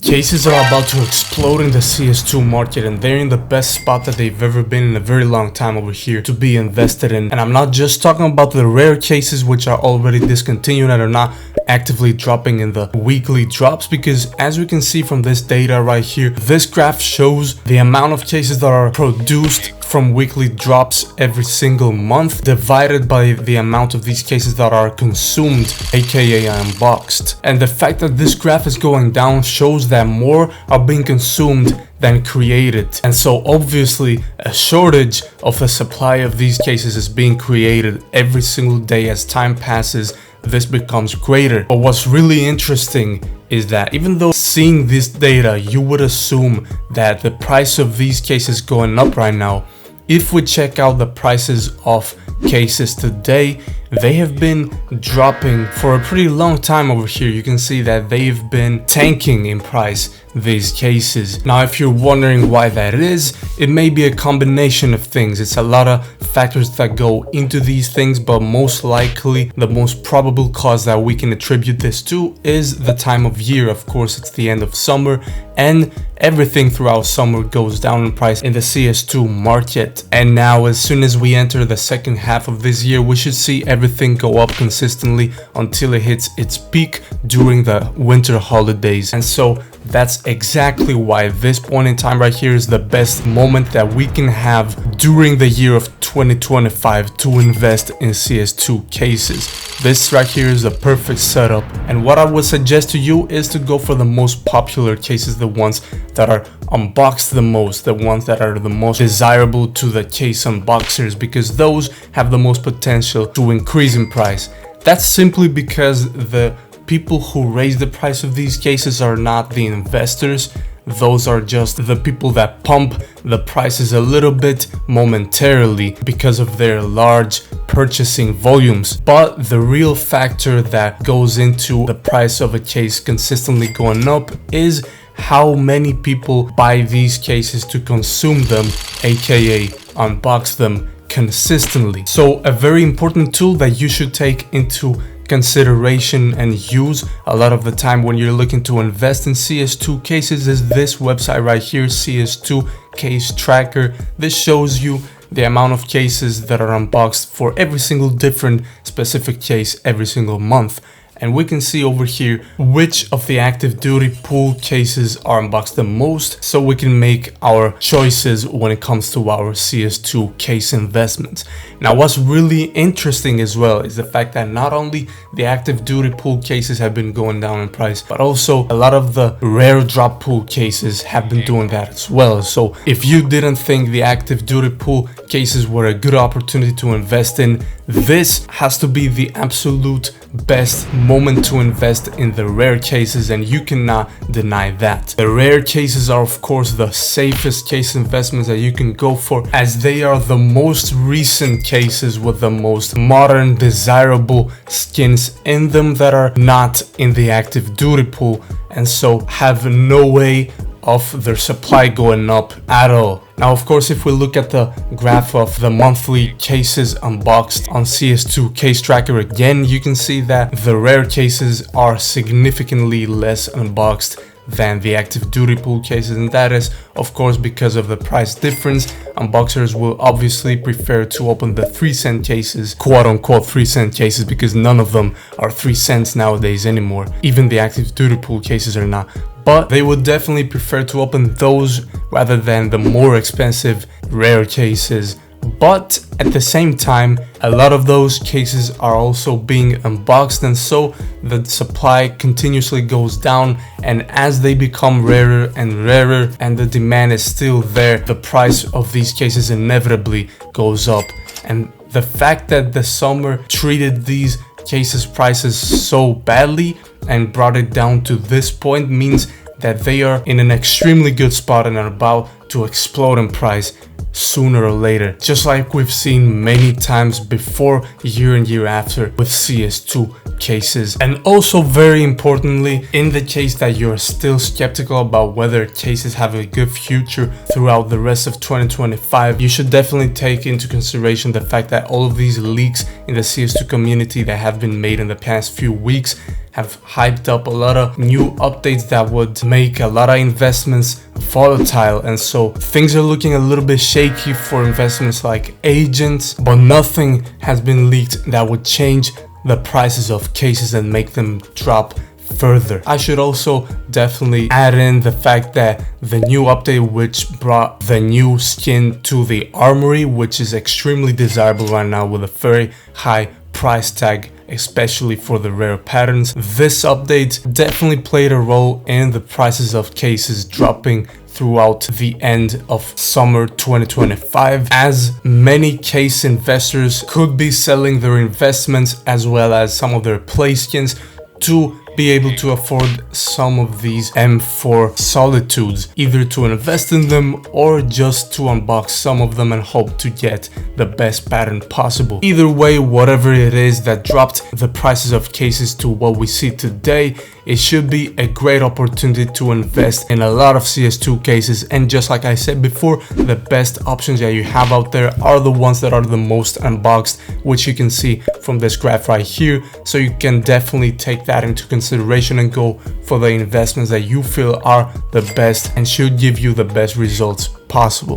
Cases are about to explode in the CS2 market, and they're in the best spot that they've ever been in a very long time over here to be invested in. And I'm not just talking about the rare cases which are already discontinued and are not actively dropping in the weekly drops, because as we can see from this data right here, this graph shows the amount of cases that are produced from weekly drops every single month divided by the amount of these cases that are consumed, aka unboxed. And the fact that this graph is going down shows that more are being consumed than created, and so obviously a shortage of the supply of these cases is being created every single day. As time passes, this becomes greater. But what's really interesting is that even though seeing this data you would assume that the price of these cases going up right now, if we check out the prices of cases today, they have been dropping for a pretty long time over here. You can see that they've been tanking in price, these cases. Now, if you're wondering why that is, it may be a combination of things. It's a lot of factors that go into these things, but most likely the most probable cause that we can attribute this to is the time of year. Of course, it's the end of summer, and everything throughout summer goes down in price in the CS2 market. And now, as soon as we enter the second half of this year, we should see everything go up consistently until it hits its peak during the winter holidays. And so that's exactly why this point in time right here is the best moment that we can have during the year of 2025 to invest in CS2 cases. This right here is a perfect setup, and what I would suggest to you is to go for the most popular cases, the ones that are unboxed the most, the ones that are the most desirable to the case unboxers, because those have the most potential to increase in price. That's simply because the people who raise the price of these cases are not the investors. Those are just the people that pump the prices a little bit momentarily because of their large purchasing volumes. But the real factor that goes into the price of a case consistently going up is how many people buy these cases to consume them, aka unbox them consistently. So a very important tool that you should take into consideration and use a lot of the time when you're looking to invest in CS2 cases is this website right here, CS2 Case Tracker. This shows you the amount of cases that are unboxed for every single different specific case every single month. And we can see over here which of the active duty pool cases are unboxed the most, so we can make our choices when it comes to our CS2 case investments. Now, what's really interesting as well is the fact that not only the active duty pool cases have been going down in price, but also a lot of the rare drop pool cases have been doing that as well. So if you didn't think the active duty pool cases were a good opportunity to invest in, this has to be the absolute best moment to invest in the rare cases, and you cannot deny that. The rare cases are of course the safest case investments that you can go for, as they are the most recent cases with the most modern desirable skins in them that are not in the active duty pool, and so have no way of their supply going up at all. Now, of course, if we look at the graph of the monthly cases unboxed on CS2 Case Tracker again, you can see that the rare cases are significantly less unboxed than the active duty pool cases, and that is of course because of the price difference. Unboxers will obviously prefer to open the 3-cent cases, quote unquote 3-cent cases, because none of them are 3 cents nowadays anymore. Even the active duty pool cases are not. But they would definitely prefer to open those rather than the more expensive rare cases. But at the same time, a lot of those cases are also being unboxed, and so the supply continuously goes down, and as they become rarer and rarer and the demand is still there, the price of these cases inevitably goes up. And the fact that the summer treated these cases prices so badly and brought it down to this point means that they are in an extremely good spot and are about to explode in price sooner or later, just like we've seen many times before, year and year after, with CS2 cases. And also, very importantly, in the case that you're still skeptical about whether cases have a good future throughout the rest of 2025, you should definitely take into consideration the fact that all of these leaks in the CS2 community that have been made in the past few weeks have hyped up a lot of new updates that would make a lot of investments volatile, and so things are looking a little bit shaky for investments like agents, but nothing has been leaked that would change the prices of cases and make them drop further. I should also definitely add in the fact that the new update, which brought the new skin to the armory, which is extremely desirable right now with a very high price tag, especially for the rare patterns. This update definitely played a role in the prices of cases dropping throughout the end of summer 2025, as many case investors could be selling their investments as well as some of their play skins to be able to afford some of these M4 solitudes, either to invest in them or just to unbox some of them and hope to get the best pattern possible. Either way, whatever it is that dropped the prices of cases to what we see today, it should be a great opportunity to invest in a lot of CS2 cases. And just like I said before, the best options that you have out there are the ones that are the most unboxed, which you can see from this graph right here. So you can definitely take that into consideration and go for the investments that you feel are the best and should give you the best results possible.